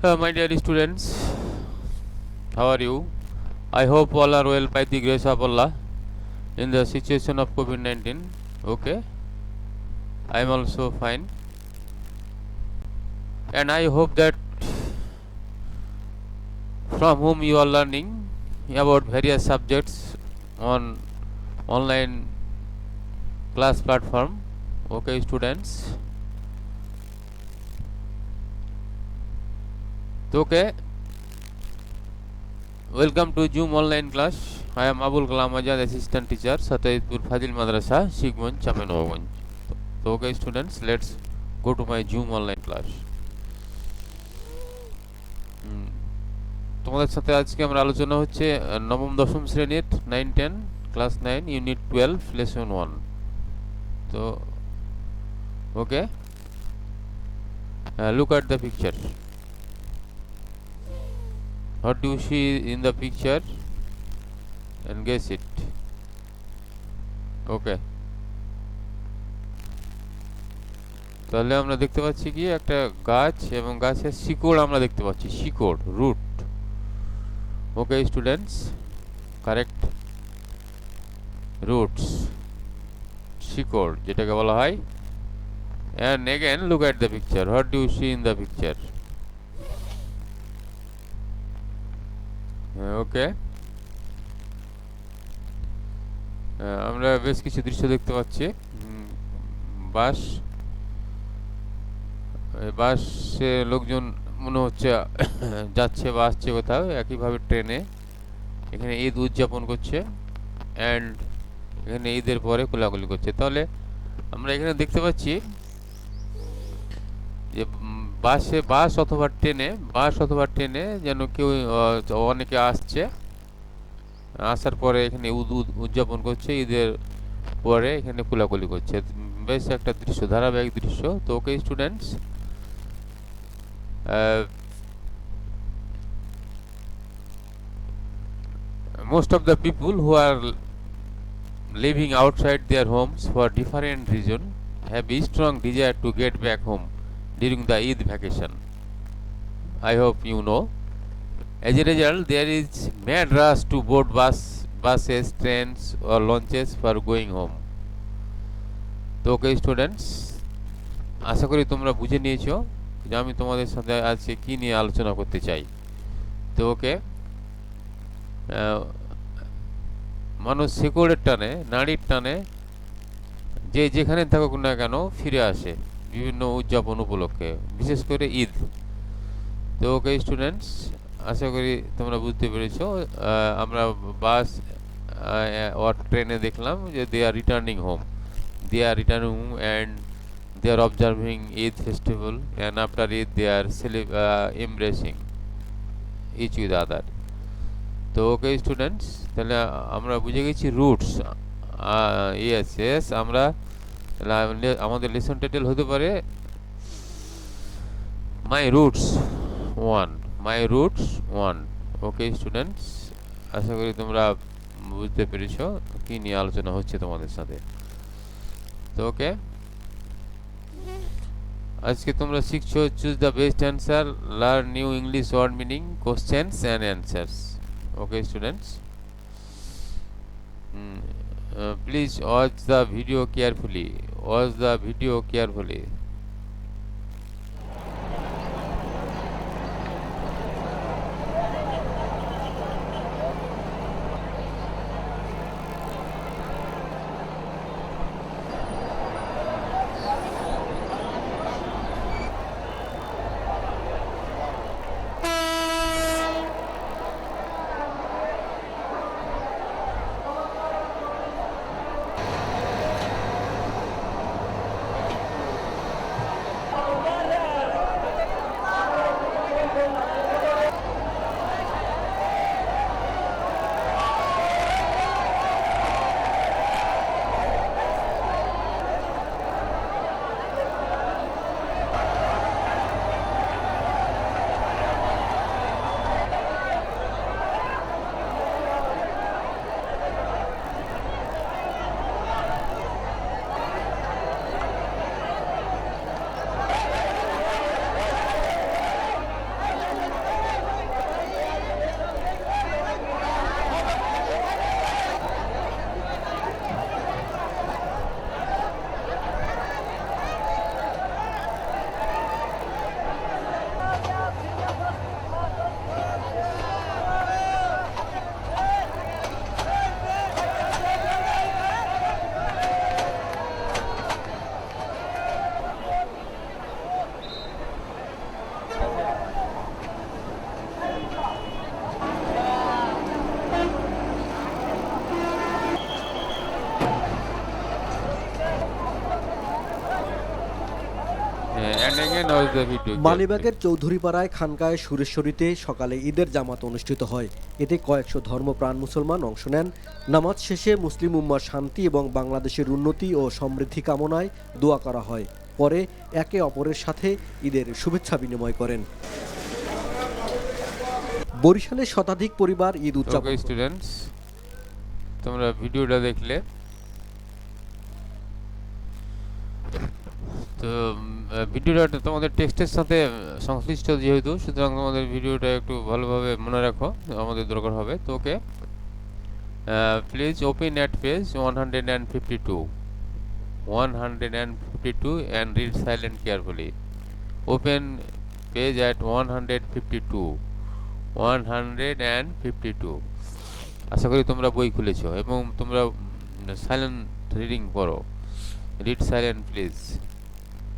My dear students, how are you? I hope all are well by the grace of Allah in the situation of COVID 19. Okay, I am also fine, and I hope that from whom you are learning about various subjects on online class platform. Okay, students. Okay, welcome to Zoom online class. I am Abul Kalam Azad, assistant teacher, Satayidpur Fadil Madrasa, Sigmund Chamenoganj. So, okay, students, let's go to my Zoom online class. তোমাদের সাথে আজকে আমরা আলোচনা হচ্ছে নবম দশম শ্রেণীর 9-10 class 9 unit 12 lesson 1. তো ওকে, look at the picture. What do you see in the picture and guess it? Okay, তাহলে আমরা দেখতে পাচ্ছি কি একটা গাছ এবং গাছের শিকড় আমরা দেখতে পাচ্ছি, শিকড়, root. Okay students, correct, roots, শিকড় যেটাকে বলা হয়. And again look at the picture. What do you see in the picture? Okay, আমরা বেশ কিছু দৃশ্য দেখতে পাচ্ছি. বাস, বাসে লোকজন মনে হচ্ছে যাচ্ছে বা আসছে কোথাও. একইভাবে ট্রেনে এখানে ঈদ উদযাপন করছে অ্যান্ড এখানে ঈদের পরে কোলাকুলি করছে. তাহলে আমরা এখানে দেখতে পাচ্ছি যে বাস অথবা ট্রেনে যেন কেউ অনেকে আসছে, আসার পরে এখানে উদযাপন করছে, ঈদের পরে এখানে কোলাকুলি করছে. বেশ একটা দৃশ্য, ধারাবাহিক দৃশ্য. তো okay students, most of the people who are living outside their homes for different reason have a strong desire to get back home during the Eid vacation. I hope you know. As a result, there is mad rush to board buses, trains or launches for going home. তো okay students, আশা করি তোমরা বুঝে নিয়েছো যে আমি তোমাদের সাথে আজকে কী নিয়ে আলোচনা করতে চাই. তো ওকে, মানুষ শিকড়ের টানে, নাড়ির টানে যে যেখানে থাকুক না কেন ফিরে আসে বিভিন্ন উদযাপন উপলক্ষে, বিশেষ করে ঈদ. তো ওকে স্টুডেন্টস, আশা করি তোমরা বুঝতে পেরেছ. আমরা বাস or ট্রেনে দেখলাম যে they are returning home and they are observing Eid festival, and after Eid they are embracing each with other. তো ওকে স্টুডেন্টস, তাহলে আমরা বুঝে গেছি রুটস. ইয়েস, আমরা আমাদের লেসন টাইটেল হতে পারে মাই রুটস ওয়ান. ওকে স্টুডেন্টস, আশা করি তোমরা বুঝতে পেরেছ কি নিয়ে আলোচনা হচ্ছে তোমাদের সাথে. তো ওকে, আজকে তোমরা শিখছো choose the best answer, learn new English word meaning, questions and answers. Okay students, please watch the video carefully. now the video carefully. মালিবাগের চৌধুরীপাড়ায় খানকায় সুরেশ্বরীতে সকালে ঈদের জামাত অনুষ্ঠিত হয়। এতে কয়েকশো ধর্মপ্রাণ মুসলমান অংশ নেন। নামাজ শেষে মুসলিম উম্মার শান্তি এবং বাংলাদেশের উন্নতি ও সমৃদ্ধি কামনায় দোয়া করা হয়। পরে একে অপরের সাথে ঈদের শুভেচ্ছা বিনিময় করেন। বরিশালের শতাধিক পরিবার ঈদ উদযাপন ওকে স্টুডেন্টস, তোমরা ভিডিওটা দেখলে। তো ভিডিওটা তোমাদের টেক্সটের সাথে সংশ্লিষ্ট যেহেতু, সুতরাং তোমাদের ভিডিওটা একটু ভালোভাবে মনে রাখো, আমাদের দরকার হবে। তো okay, please open at page 152 and read silent carefully. Open page at 152. আশা করি তোমরা বই খুলেছো এবং তোমরা সাইলেন্ট রিডিং করো। Read silent please.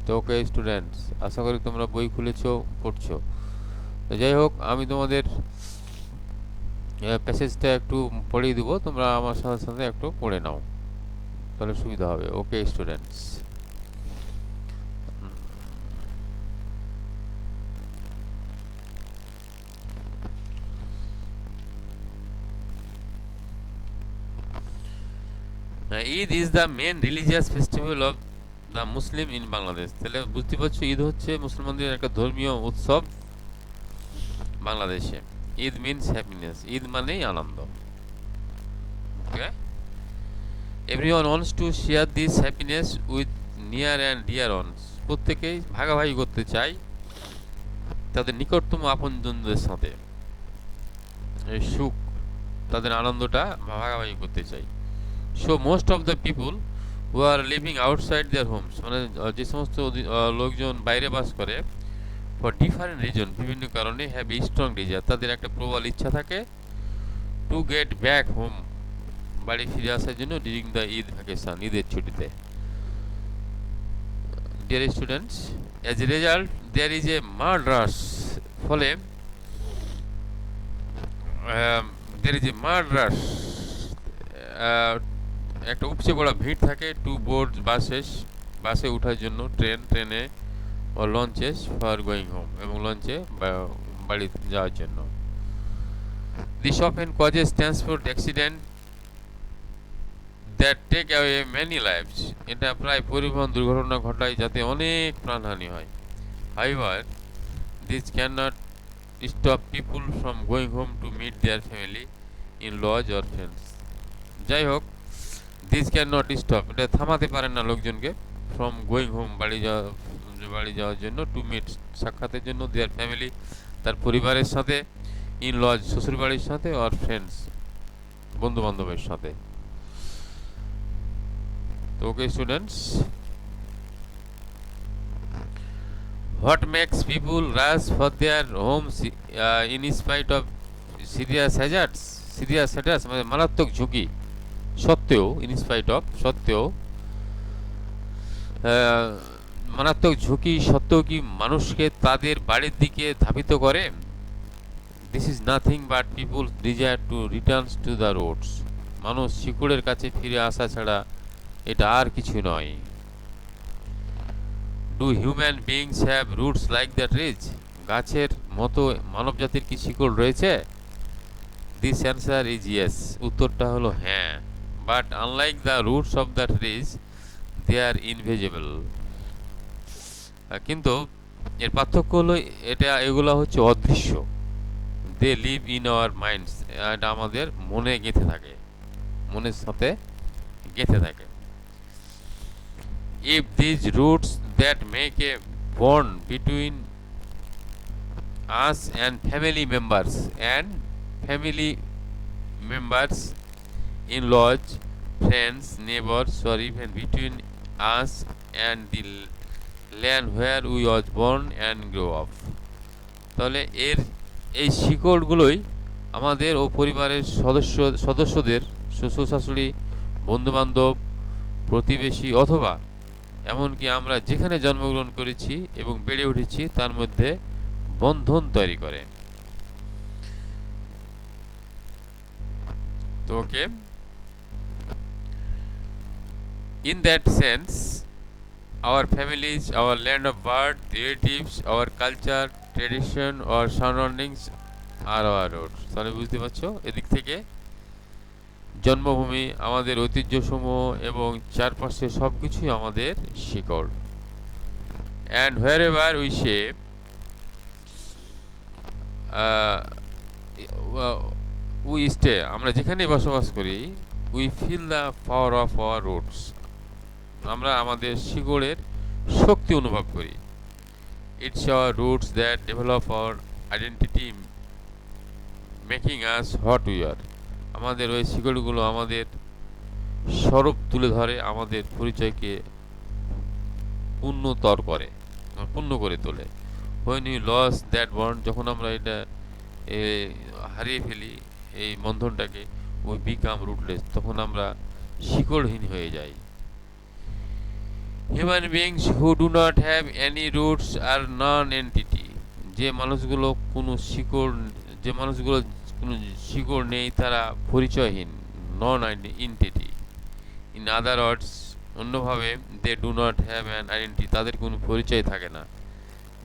তো ওকে স্টুডেন্টস, আশা করি তোমরা বই খুলেছো, পড়ছো। তো যাই হোক, আমি তোমাদের প্যাসেজটা একটু পড়িয়ে দেবো, তোমরা আমার সাথে সাথে একটু পড়ে নাও, তাহলে সুবিধা হবে। Okay students, Eid is the main religious festival of the Muslim in Bangladesh. তাহলে বুঝতে পারছো, ঈদ হচ্ছে মুসলমানদের একটা ধর্মীয় উৎসব বাংলাদেশে। ঈদ মিনস হ্যাপিনেস, ঈদ মানেই আনন্দ। Okay, everyone wants to share this happiness with near and dear ones. প্রত্যেকেই ভাগাভাগি করতে চায় তাদের নিকটতম আপনজনদের সাথে। এই সুখ, তাদের আনন্দটা ভাগাভাগি করতে চাই। So most of the people who are living outside their homes, মানে যে সমস্ত লোকজন বাইরে বাস করে, ফর ডিফারেন্ট রিজন, বিভিন্ন কারণে, হ্যাভ এ স্ট্রং ডিজায়ার, তাদের একটা প্রবল ইচ্ছা থাকে, টু গেট ব্যাক হোম, বাড়ি ফিরে আসার জন্য, ডিউরিং দ্য ঈদ ভ্যাকেশন, ঈদের ছুটিতে। Dear students, as a result there is a mad rush, ফলে দেয়ার ইজ এ মাড রাশ, একটা উপচে পড়া ভিড় থাকে, টু বোর্ড বাসে ওঠার জন্য, ট্রেনে ও লঞ্চেস ফর গোয়িং হোম, এবং লঞ্চে বাড়ি যাওয়ার জন্য। This often causes transport accident that take away many lives, এটা প্রায় পরিবহন দুর্ঘটনা ঘটায় যাতে অনেক প্রাণহানি হয়। However this can not stop people from going home to meet their family in laws or friends. যাই হোক, দিস ক্যান নট স্টপ, এটা থামাতে পারেন না লোকজনকে, ফ্রম গোয়িং হোম, বাড়ি যাওয়ার জন্য, টু মিট, সাক্ষাতের জন্য, দেয়ার ফ্যামিলি, তার পরিবারের সাথে, ইন লজ, শ্বশুরবাড়ির সাথে, অর ফ্রেন্ডস, বন্ধু বান্ধবের সাথে। তো okay students, what makes people rush for their homes in spite of serious hazards, মানে মারাত্মক ঝুঁকি সত্ত্বেও, মারাত্মক ঝুঁকি সত্ত্বেও কি মানুষকে তাদের বাড়ির দিকে ধাবিত করে? This is nothing but people desire two returns to the roads, মানুষ শিকড়ের কাছে ফিরে আসা ছাড়া এটা আর কিছু নয়। Do human beings have roots like the trees, গাছের মতো মানবজাতির কি শিকড় রয়েছে? দিস অ্যান্সার ইজ ইয়েস, উত্তরটা হলো হ্যাঁ। But unlike the roots of the trees, they are invisible. কিন্তু এর পার্থক্য হলো, এগুলো হচ্ছে অদৃশ্য। They live in our minds, এটা আমাদের মনে গেঁথে থাকে, মনের সাথে গেঁথে থাকে। If these roots that make a bond between us and family members, in-laws, friends, neighbors, or even between us and the land where we was born and grew up, তাহলে এই শিকড়গুলোই আমাদের ও পরিবারের সদস্যদের, শ্বশুর শাশুড়ি, বন্ধুবান্ধব, প্রতিবেশী, অথবা এমনকি আমরা যেখানে জন্মগ্রহণ করেছি এবং বেড়ে উঠেছি তার মধ্যে বন্ধন তৈরি করে। তো okay, in that sense our families, our land of birth, relatives, our culture, tradition or surroundings are our roots. তাহলে বুঝতে পারছো এদিক থেকে জন্মভূমি, আমাদের ঐতিহ্যসমূহ এবং চারপাশের সব কিছুই আমাদের শিকড়। And wherever we shape we stay, আমরা যেখানে বসবাস করি, we feel the power of our roots, আমরা আমাদের শিকড়ের শক্তি অনুভব করি। It's our roots that develop our identity, making us what we are, আমাদের ওই শিকড়গুলো আমাদের স্বরূপ তুলে ধরে, আমাদের পরিচয়কে পূর্ণতর করে, পূর্ণ করে তোলে। When you lose that bond, যখন আমরা এটা হারিয়ে ফেলি এই বন্ধনটাকে, উই বিকাম রুটলেস, তখন আমরা শিকড়হীন হয়ে যাই। Human beings who do not have any roots are non entity, যে মানুষগুলো কোনো শিকড়, যে মানুষগুলো কোনো শিকড় নেই তারা পরিচয়হীন, নন এন্টিটি। ইন আদার ওয়ার্ডস, অন্যভাবে, they do not have an identity, তাদের কোনো পরিচয় থাকে না।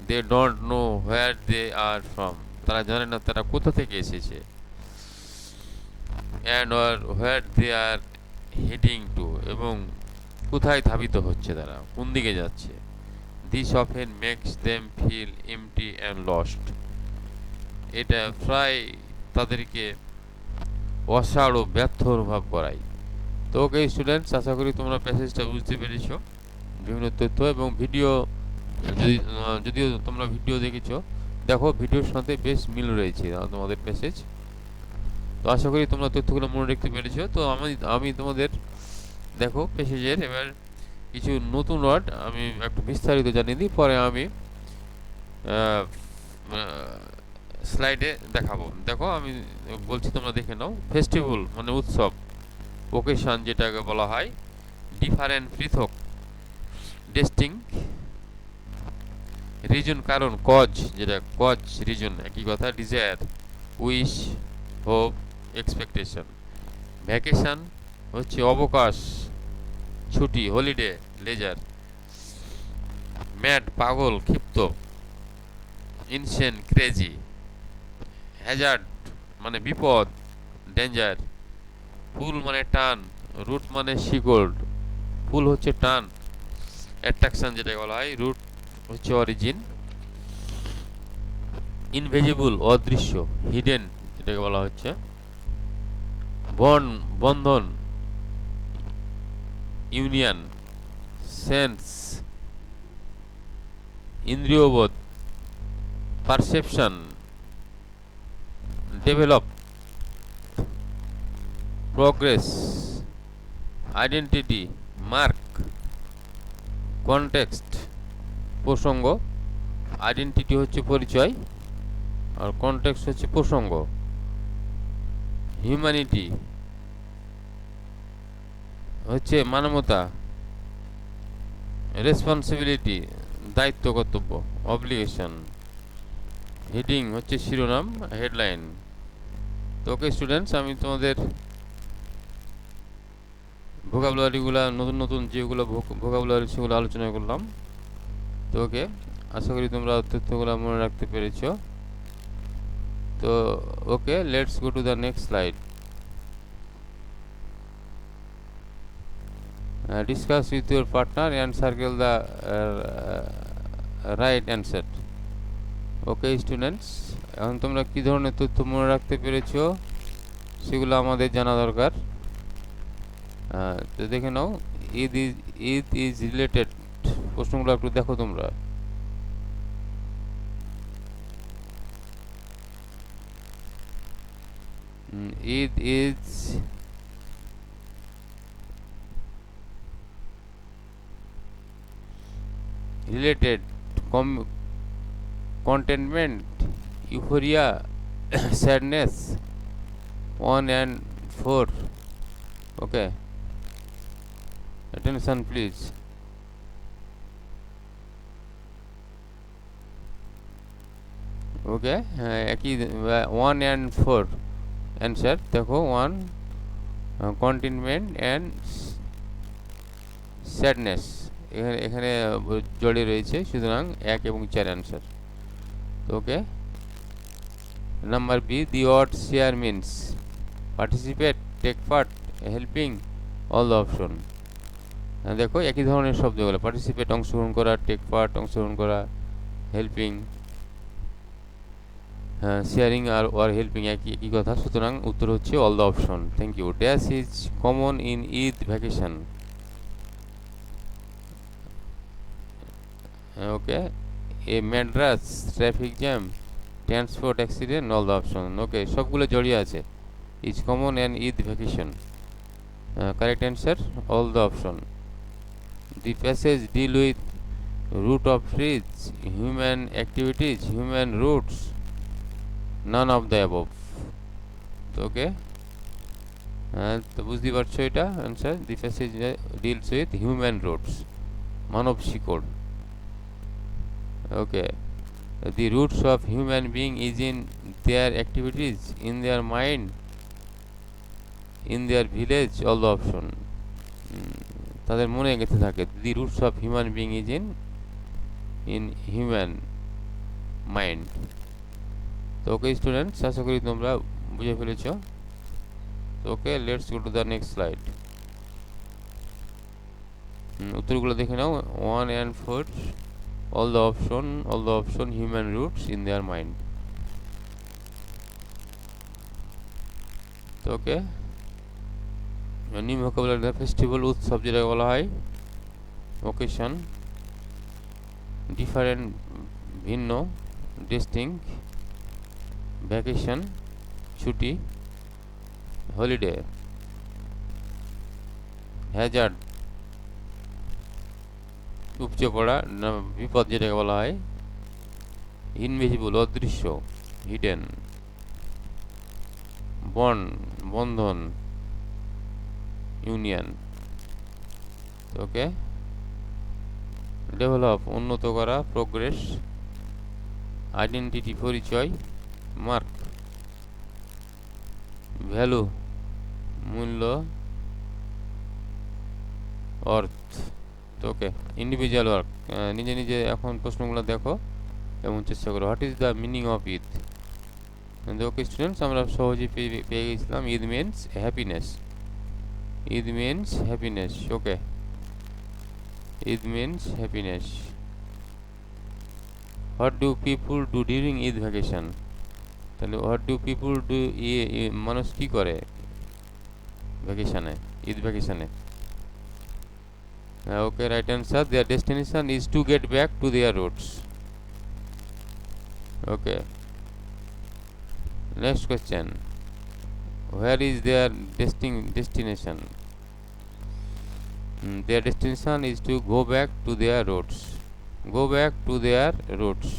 They don't know where they are from, তারা জানে না তারা কোথা থেকে এসেছে। And or where they are heading to, এবং কোথায় ধাবিত হচ্ছে, তারা কোন দিকে যাচ্ছে। This often makes them feel empty and lost, এটা প্রায় তাদেরকে অসাড় ও ব্যর্থ অনুভব করায়। তো ওকে স্টুডেন্টস, আশা করি তোমরা প্যাসেজটা বুঝতে পেরেছো। বিভিন্ন তথ্য এবং ভিডিও, যদিও তোমরা ভিডিও দেখেছো, দেখো ভিডিওর সাথে বেশ মিল রয়েছে তোমাদের প্যাসেজ। তো আশা করি তোমরা তথ্যগুলো মনে রাখতে পেরেছো। তো আমি তোমাদের দেখো প্যাসেজের এবার কিছু নতুন ওয়ার্ড আমি একটু বিস্তারিত জানিয়ে দিই, পরে আমি স্লাইডে দেখাবো। দেখো আমি বলছি, তোমরা দেখে নাও। ফেস্টিভ্যাল মানে উৎসব, ওকেশন যেটাকে বলা হয়, ডিফারেন্ট পৃথক, ডিস্টিং, রিজন কারণ, কজ যেটা কজ রিজন একই কথা, desire wish, hope, expectation. Vacation হচ্ছে অবকাশ, ছুটি, হলিডে, লেজার। ম্যাড পাগল, ক্ষিপ্ত, ইনসেন, ক্রেজি। হ্যাজার্ড মানে বিপদ, ডেঞ্জার। পুল মানে টান, রুট মানে শিকড়, পুল হচ্ছে টান, অ্যাট্রাকশন যেটা বলা হয়, রুট হচ্ছে অরিজিন। ইনভিজিবল অদৃশ্য, হিডেন যেটাকে বলা হচ্ছে। বন্ধন, ইউনিয়ন। সেন্স ইন্দ্রিয়বোধ, perception. Develop progress, identity, mark. Context প্রসঙ্গ, আইডেন্টিটি হচ্ছে পরিচয় আর কনটেক্সট হচ্ছে প্রসঙ্গ। হিউম্যানিটি হচ্ছে মানবতা, রেসপন্সিবিলিটি দায়িত্ব কর্তব্য, অব্লিগেশন। হেডিং হচ্ছে শিরোনাম, হেডলাইন। তো ওকে স্টুডেন্টস, আমি তোমাদের ভোকাবুলারিগুলো নতুন নতুন যেগুলো ভোকাবুলারি সেগুলো আলোচনা করলাম। তো ওকে, আশা করি তোমরা তথ্যগুলো মনে রাখতে পেরেছো। তো okay, let's go to the next slide. Discuss with your partner and circle the right answer. Okay students, এখন তোমরা কি ধরনের তথ্য মনে রাখতে পেরেছো সেগুলো আমাদের জানা দরকার। তো দেখে নাও, ঈদ ইজ রিলেটেড, প্রশ্নগুলো একটু দেখো তোমরা। Eid is related, contentment, euphoria, sadness, 1 and 4. Okay, attention please. Okay, একই 1 and 4 answer দেখো। 1 contentment and sadness, এখানে এখানে জড়িয়ে রয়েছে, সুতরাং 1 এবং 4 answer. Okay, number B, the word share means participate, take part, helping, all the option. দেখো একই ধরনের শব্দগুলো, পার্টিসিপেট অংশগ্রহণ করা, টেক পার্ট অংশগ্রহণ করা, হেল্পিং, শেয়ারিং আর ওয়ার হেল্পিং একই কথা, সুতরাং উত্তর হচ্ছে all the option. Thank you. Dash is common in Eid vacation. Okay, a mad rush, traffic jam, transport accident, all the option. Okay, সবগুলো জড়িয়ে আছে। Is common and Eid vacation, correct answer all the option. The passage deal with root of trees, human activities, human roots, none of the above. Okay, তো বুঝতেই পারছো এটা answer. The passage deals with human roots, মানব শিকড়। Okay, the roots of human being is in their activities, in their mind, in their village, all the option. তাদের মনে গেঁথে থাকে। The roots of human being is in human mind. তো okay students, আশা করি তোমরা বুঝে ফেলেছ। তো okay, let's go to the next slide. উত্তরগুলো দেখে নাও। 1 and 4, all the option human roots in their mind. তো ওকে, নিউ ভোকাবুলারি, ফেস্টিভ্যাল, উৎসব যেটাকে বলা হয়, ওকেশন, ডিফারেন্ট, ভিন্ন, ডিস্টিংক্ট, ভ্যাকেশন, ছুটি, হলিডে, হ্যাজার্ড, উপচে পড়া, বিপদ যেটাকে বলা হয়, ইনভিজিবল, অদৃশ্য, হিডেন, বন্ড, বন্ধন, ইউনিয়ন। ওকে, ডেভেলপ, উন্নত করা, প্রোগ্রেস, আইডেন্টিটি, পরিচয়, মার্ক, ভ্যালু, মূল্য, অর্থ। তো ওকে, ইন্ডিভিজুয়াল ওয়ার্ক, নিজে নিজে এখন প্রশ্নগুলো দেখো এবং চেষ্টা করো। What is the meaning of Eid? Okay students, আমরা সহজেই পেয়ে গেছিলাম। Eid means happiness, Eid means happiness. Okay, Eid means happiness. What do people do during Eid vacation? তাহলে হোয়াট ডু পিপুল ডু, মানুষ কী করে ভ্যাকেশানে, Eid ভ্যাকেশানে? Okay, right answer. Their destination is to get back to their roots. Okay. Next question. Where is their destination? Their destination is to go back to their roots. Go back to their roots.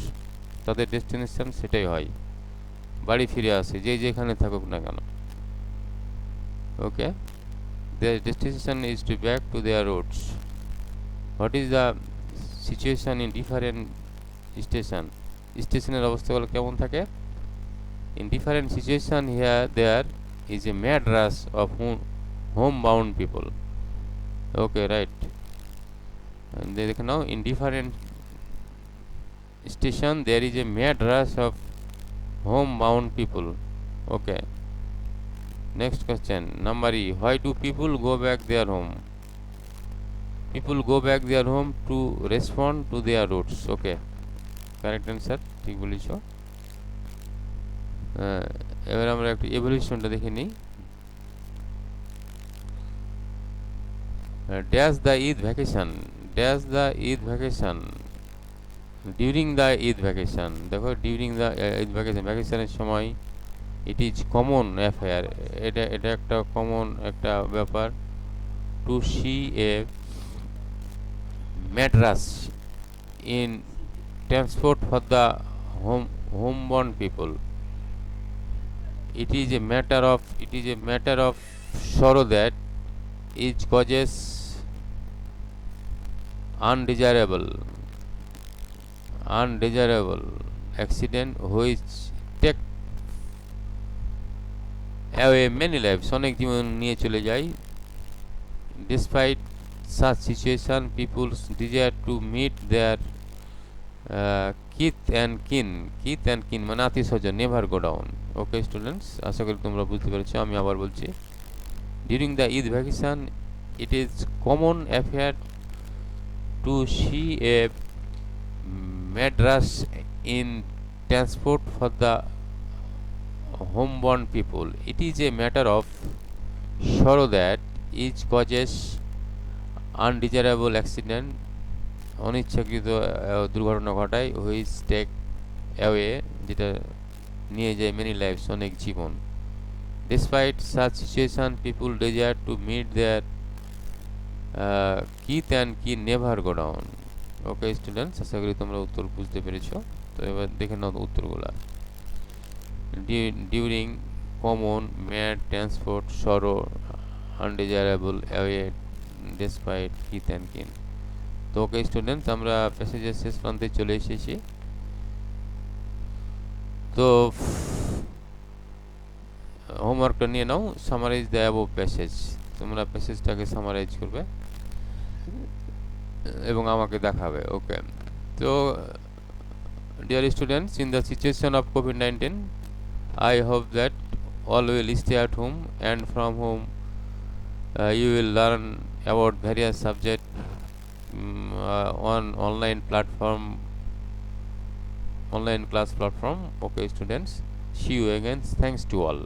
তাদের destination সেটাই হয়, বাড়ি ফিরে আসে, যে যেখানে থাকুক না কেন। ওকে, their destination is to back to their roots. What is the situation in different station? স্টেশনের অবস্থাগুলো কেমন থাকে? In different situation here there is a mad rush of homebound people. Okay, right. And দেখো নাও, in different station there is a mad rush of homebound people. Okay. Next question, number E. Why do people go back their home? People go back their home to respond to their roots. Okay, correct answer, ঠিক বলেছ। এবার আমরা একটু এভলিউশনটা দেখে নিই। Dash the Eid vacation, dash the Eid vacation, during the Eid vacation. দেখো, during the Eid vacation, ভ্যাকেশনের সময়, ইট is common affair, এটা একটা কমন একটা ব্যাপার, to see a Madras in transport for the homeborn people. It is a matter of sorrow that each causes undesirable accident which take away many lives, অনেক জীবন নিয়ে চলে যায়, despite such situation people desire to meet their kith and kin মানে আত্মীয় স্বজন never go down. Okay students, আশা করি তোমরা বুঝতে পেরেছো। আমি আবার বলছি, during the Eid vacation it is common affair to see a madrass in transport for the homeborn people. It is a matter of sorrow that each causes undesirable accident, অনিচ্ছাকৃত দুর্ঘটনা ঘটায়, হুইচ টেক অ্যাওয়ে, যেটা নিয়ে যায় many lifes, অনেক জীবন। Despite such situation people desire to meet their kith and kin never go down. Okay students, আশা করি তোমরা উত্তর বুঝতে পেরেছো। তো এবার দেখে নাও উত্তরগুলা। During, common, mad, transport, sorrow, undesirable, away, despite, kith and kin. তো ওকে স্টুডেন্টস, আমরা প্যাসেজের শেষ প্রান্তে চলে এসেছি। তো হোমওয়ার্কটা নিয়ে নাও, সামারাইজ দ্য অ্যাবভ প্যাসেজ। তোমরা প্যাসেজটাকে সামারাইজ করবে এবং আমাকে দেখাবে। ওকে, তো dear students, in the situation of COVID-19, I hope that all will stay at home, and from home you will learn about various subjects on online class platform. Okay students, see you again. Thanks to all.